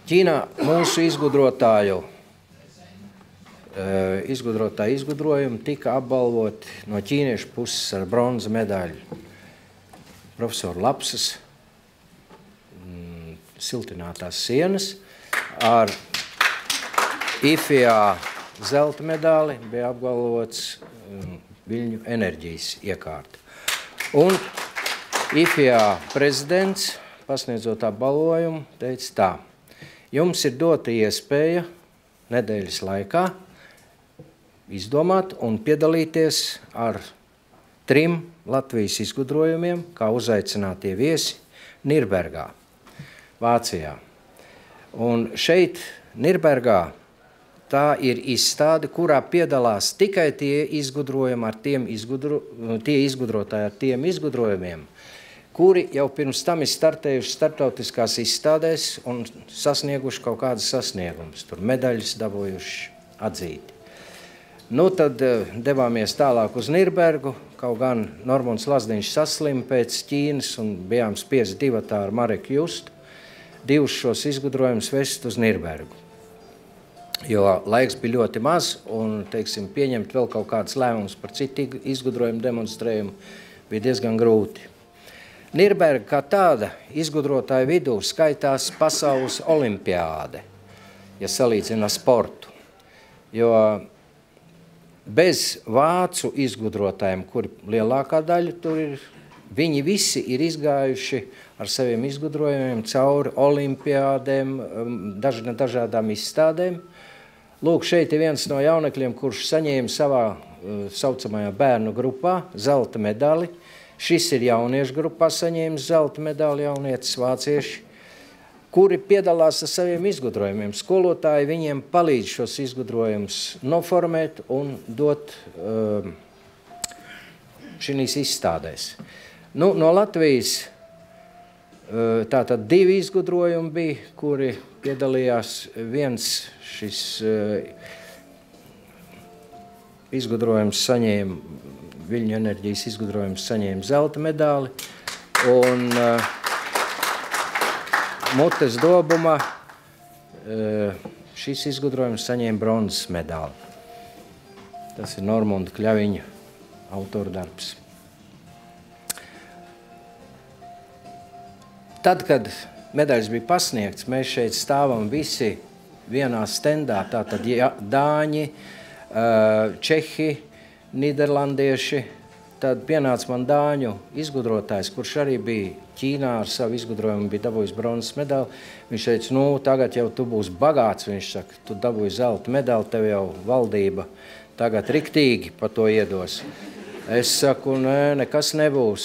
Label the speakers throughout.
Speaker 1: Ķīnā mūsu izgudrojumi tika apbalvoti no ķīniešu puses ar bronzas medaļu. Profesora Lapsas siltinātās sienas ar IFIA zelta medāli bija apbalvots Viļņu enerģijas iekārta. Un IFIA prezidents, pasniedzot apbalvojumu, teica tā: jums ir dota iespēja nedēļas laikā izdomāt un piedalīties ar 3 Latvijas izgudrojumiem, kā uzaicinātie viesi Nirbergā, Vācijā. Un šeit, Nirbergā, tā ir izstāde, kurā piedalās tikai tie izgudrotāji ar tiem izgudrojumiem, kuri jau pirms tam ir startējuši starptautiskās izstādēs un sasnieguši kaut kādas sasniegumus, tur medaļas dabūjuši atzīti. Nu, tad devāmies tālāk uz Nirbergu, kaut gan Normunds Lazdiņš saslima pēc Ķīnas un bijām spiesti divatā ar Mareku Justu divus šos izgudrojumus vest uz Nirbergu. Jo laiks bija ļoti maz un, teiksim, pieņemt vēl kaut kādas lēmumus par citu izgudrojumu demonstrējumu bija diezgan grūti. Nirberga kā tāda izgudrotāju vidū skaitās pasaules olimpiāde, ja salīdzina sportu. Jo bez vācu izgudrotājiem, kuri lielākā daļa tur ir, viņi visi ir izgājuši ar saviem izgudrojumiem cauri olimpiādēm, dažādām izstādēm. Lūk, šeit ir viens no jaunekļiem, kurš saņēma savā saucamajā bērnu grupā zelta medali. Šis ir jauniešu grupā saņēmis zelta medali jaunietis vācieši, kuri piedalās ar saviem izgudrojumiem. Skolotāji viņiem palīdz šos izgudrojumus noformēt un dot šīs izstādēs. Nu, no Latvijas tātad 2 izgudrojumi bija, kuri piedalījās. Viens šis izgudrojums saņēma, Viļņu enerģijas izgudrojums saņēma zelta medāli, un mutes dobuma šis izgudrojums saņēma bronzas medāli. Tas ir Normunda Kļaviņa autora darbs. Tad, kad medaļas bija pasniegts, mēs šeit stāvam visi vienā stendā, tātad dāņi, čehi, nīderlandieši. Tad pienāca man dāņu izgudrotājs, kurš arī bija Ķīnā ar savu izgudrojumu, bija dabūjis bronzas medali. Viņš teica, nu, tagad jau tu būsi bagāts, viņš saka, tu dabūji zelta medali, tev jau valdība tagad riktīgi pa to iedos. Es saku, nē, nekas nebūs.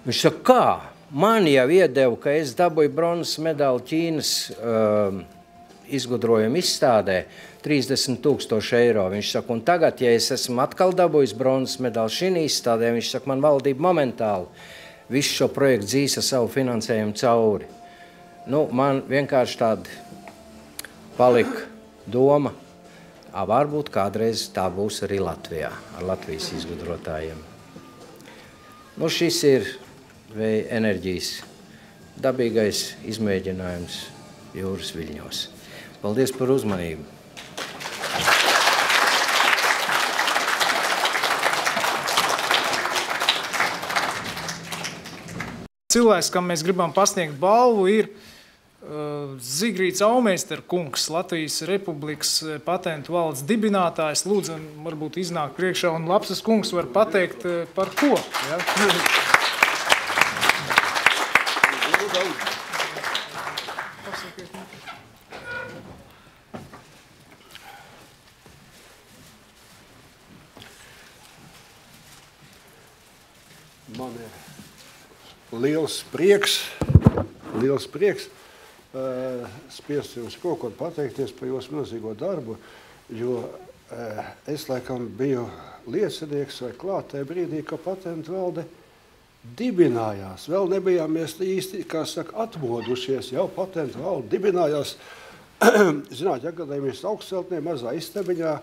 Speaker 1: Viņš saka, kā? Man jau iedeva, ka es dabūju bronzas medali Ķīnas izgudrojumu izstādē 30,000 eiro. Viņš saka, un tagad, ja es esmu atkal dabūjis bronzas medali šī izstādē, viņš saka, man valdība momentāli visu šo projektu dzīs ar savu finansējumu cauri. Nu, man vienkārši tāda palika doma, varbūt kādreiz tā būs arī Latvijā, ar Latvijas izgudrotājiem. Nu, šis ir vēja enerģijas dabīgais izmēģinājums jūras viļņos. Paldies par uzmanību!
Speaker 2: Cilvēks, kam mēs gribam pasniegt balvu, ir Zigrīts Aumeister kungs, Latvijas Republikas patentu valdes dibinātājs. Lūdzu, varbūt iznāk priekšā, un Lapsas kungs var pateikt par ko. Ja?
Speaker 3: Man ir liels prieks spiest jums kaut ko pateikties par jūsu milzīgo darbu, jo es laikam biju liecinieks vai klāt tajā brīdī, ka patentu valde dibinājās. Vēl nebijām mēs īsti, kā saka, atmodušies, jau patentu valde dibinājās Zinātņu akadēmijas augstceltnē, mazā istabiņā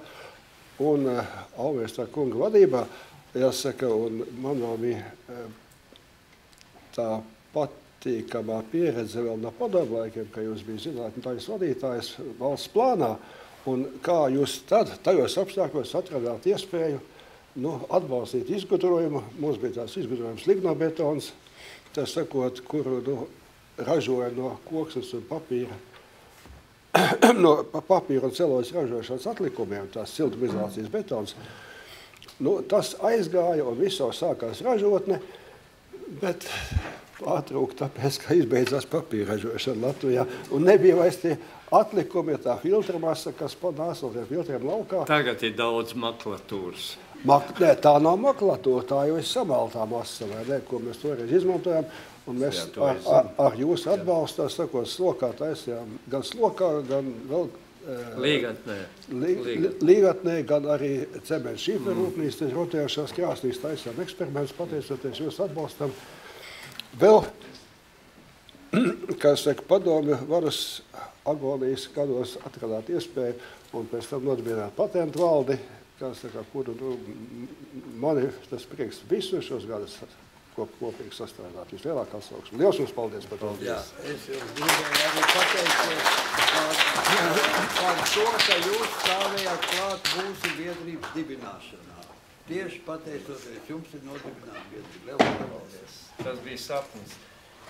Speaker 3: un Aumeister kunga vadībā, jāsaka, un man vēl bija tā nepatīkamā pieredze vēl no padomu laikiem, ka jūs bija zinātnes vadītājs valsts plānā, un kā jūs tad, tajos apstākļos atradāt iespēju atbalstīt izgudrojumu. Mums bija tās izgudrojums lignobetons, tā sakot, kuru ražoja no koksnes un papīra, no papīra un celojas ražošanas atlikumiem, tās siltumizolācijas betons. Tas aizgāja un viss jau sākās ražotne, bet pārtrūka tāpēc, ka izbeidzās papīra ražošana Latvijā. Un nebija vairs tie atlikumi, tā filtra masa, kas panāca no tiem filtriem laukā.
Speaker 4: Tagad ir daudz maklatūras.
Speaker 3: Nē, tā nav maklatūra, tā jau ir samaltā masa, vai ne, ko mēs toreiz izmantojam. Un mēs ar jūsu atbalstu, sakot, slokā taisījām gan slokā, gan vēl Līgatnē, gan arī cementa šīferrūpnīcas, rotējošās krāsnīs taisām eksperimentus, pateicoties jūsu atbalstam. Vēl, kā saka, padomju varas agonijas gados atradāt iespēju un pēc tam nodibināt patentu valdi, kā saka, kuru mani tas prieks visu šos gadus kopīgi sastrādāt. Vislielākā sauksme. Liels jums paldies par to.
Speaker 4: Jā, es jums gribēju arī pateikties par to, ka jūs stāvējāt klāt mūsu biedrības dibināšanā. Tieši pateicoties, jums ir nodibināta biedrība. Liels paldies.
Speaker 5: Tas bija sapnis.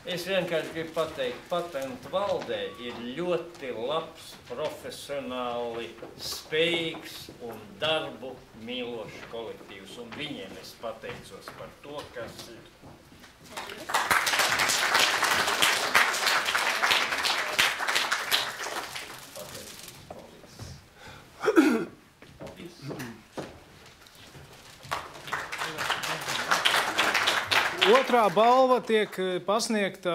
Speaker 5: Es vienkārši gribu pateikt, patentu valdē ir ļoti labs, profesionāli spējīgs un darbu mīlošs kolektīvs, un viņiem es pateicos par to, kas ir.
Speaker 2: Otrā balva tiek pasniegta,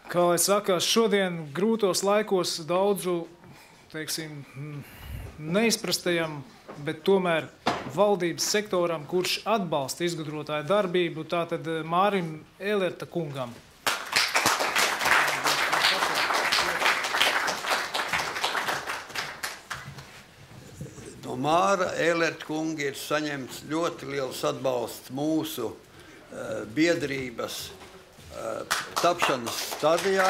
Speaker 2: kā lai saka, šodien grūtos laikos daudzu, teiksim, neizprastajam, bet tomēr valdības sektoram, kurš atbalsta izgudrotāju darbību, tātad Mārim Elerta kungam.
Speaker 4: No Māra Elerta kunga ir saņemts ļoti liels atbalsts mūsu biedrības tapšanas stadijā.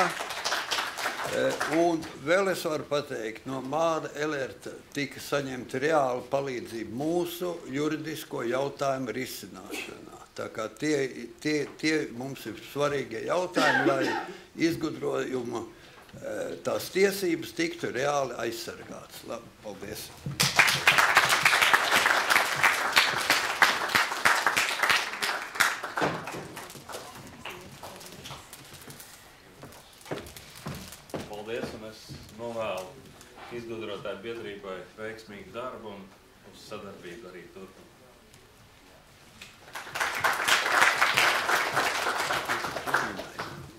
Speaker 4: Un vēl es varu pateikt, no Māra Elerta tika saņemta reāla palīdzība mūsu juridisko jautājumu risināšanā. Tā kā tie mums ir svarīgie jautājumi, lai izgudrojuma tās tiesības tiktu reāli aizsargātas. Labi, paldies!
Speaker 6: Paldies, un es novēlu izgudrotāju biedrībai veiksmīgu darbu un uz sadarbību arī turpin.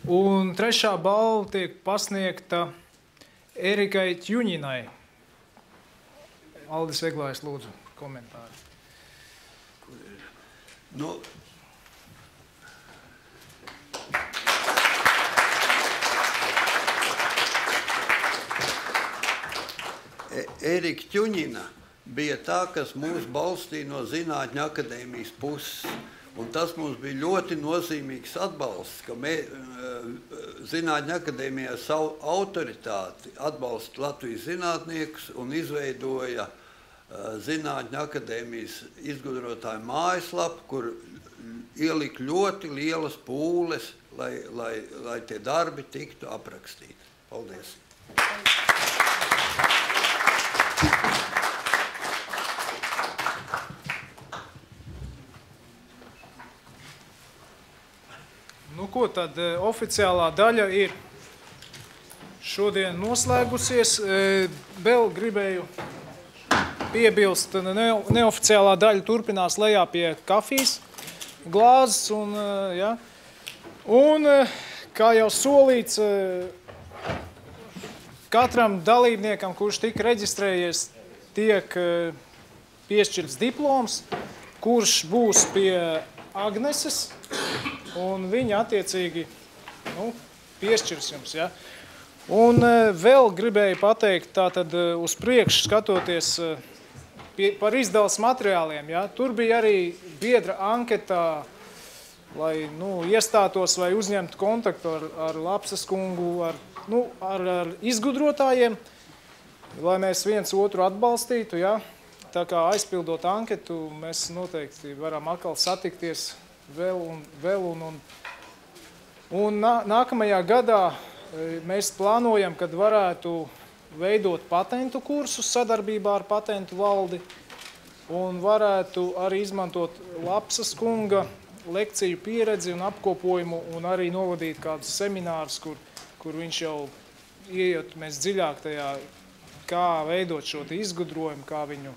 Speaker 2: Un trešā balva tiek pasniegta Erikai Ķuņinai. Aldis Veglājs, lūdzu, komentāri.
Speaker 4: Erika Ķuņina bija tā, kas mūs balstīja no Zinātņu akadēmijas puses. Un tas mums bija ļoti nozīmīgs atbalsts, ka Zinātņu akadēmijā savu autoritāti atbalsta Latvijas zinātniekus un izveidoja Zinātņu akadēmijas izgudrotāju mājaslapu, kur ielika ļoti lielas pūles, lai tie darbi tiktu aprakstīti. Paldies!
Speaker 2: Nu, ko tad oficiālā daļa ir šodien noslēgusies. Vēl gribēju piebilst, neoficiālā daļa turpinās lejā pie kafijas glāzes. Un kā jau solīts, katram dalībniekam, kurš tika reģistrējies, tiek piešķirts diploms, kurš būs pie Agneses. Un viņa attiecīgi piešķirs jums. Ja? Un vēl gribēju pateikt, tātad uz priekšu skatoties par izdevas materiāliem. Ja? Tur bija arī biedra anketā lai iestātos vai uzņemtu kontaktu ar Lapsas kungu, ar izgudrotājiem, lai mēs viens otru atbalstītu. Ja? Tā kā aizpildot anketu, mēs noteikti varam atkal satikties vēl un nākamajā gadā mēs plānojam, kad varētu veidot patentu kursus sadarbībā ar patentu valdi un varētu arī izmantot Lapsas kunga lekciju pieredzi un apkopojumu un arī novadīt kādus seminārus, kur viņš jau ieiet mēs dziļāk tajā, kā veidot šo izgudrojumu, kā viņu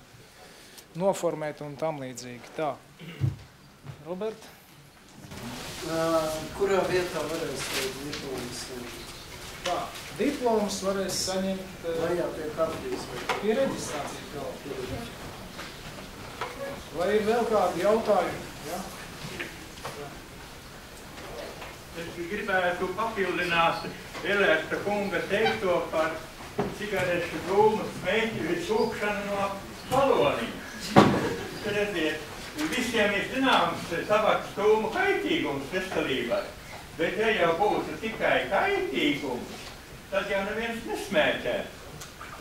Speaker 2: noformēt un tam līdzīgi. Tā. Robert?
Speaker 7: Kurā vietā varēs diplomas?
Speaker 2: Tā, diplomas varēs saņemt
Speaker 7: pie partijas
Speaker 2: pie reģistrācijas galva. Vai ir vēl kādi jautājumi? Ja?
Speaker 8: Es gribētu papildināt Elerta kunga teikto par cigarešu dūmu smēķi sūkšanu no baloniņa. Redziet, visiem ir zināms tabaks dūmu kaitīgums veselībai, bet ja jau būtu tikai kaitīgums, tad jau neviens nesmēķē.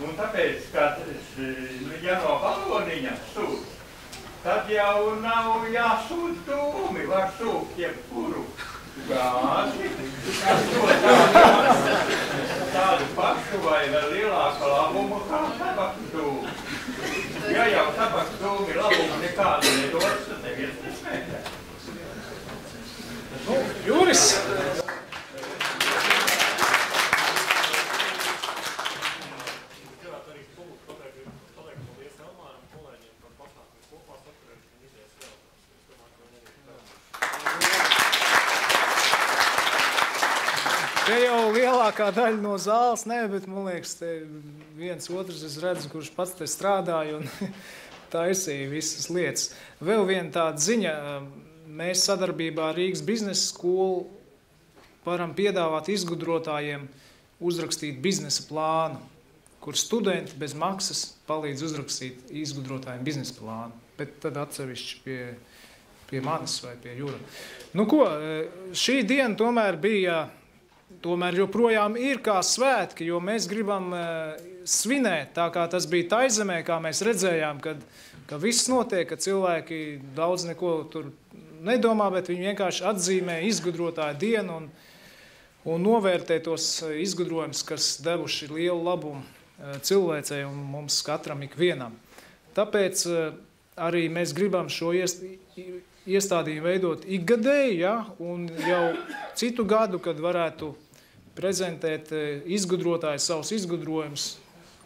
Speaker 8: Un tāpēc, kad ja no baloniņa sūk, tad jau nav jāsūt dūmi, var sūkt jebkuru gāzi, kas tādu pašu vai vēl lielāku labumu kā tabaks dūmi. Ja jau tabaks dūmi labumu nekādu nedos, tad neviens nesmēķē.
Speaker 2: Juris! Te jau lielākā daļa no zāles, bet man liekas, te viens otrs es redzu, kurš pats te strādāja un taisīja visas lietas. Vēl viena tāda ziņa, mēs sadarbībā ar Rīgas biznesa skolu varam piedāvāt izgudrotājiem uzrakstīt biznesa plānu, kur studenti bez maksas palīdz uzrakstīt izgudrotājiem biznesa plānu, bet tad atsevišķi pie manis vai pie Jura. Nu ko, šī diena tomēr joprojām ir kā svētki, jo mēs gribam svinēt, tā kā tas bija Taizemē, kā mēs redzējām, ka viss notiek, ka cilvēki daudz neko tur nedomā, bet viņi vienkārši atzīmē izgudrotāju dienu un novērtē tos izgudrojumus, kas devuši lielu labumu cilvēcei un mums katram ikvienam. Tāpēc arī mēs gribam šo iestādījumu veidot ikgadēji, ja, un jau citu gadu, kad varētu prezentēt izgudrotāji savus izgudrojumus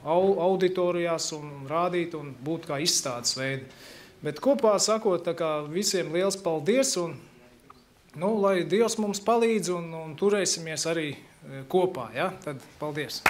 Speaker 2: auditorijās un rādīt un būt kā izstādes veidi. Bet kopā sakot, tā kā visiem liels paldies un, lai Dievs mums palīdz un turēsimies arī kopā, ja, tad paldies.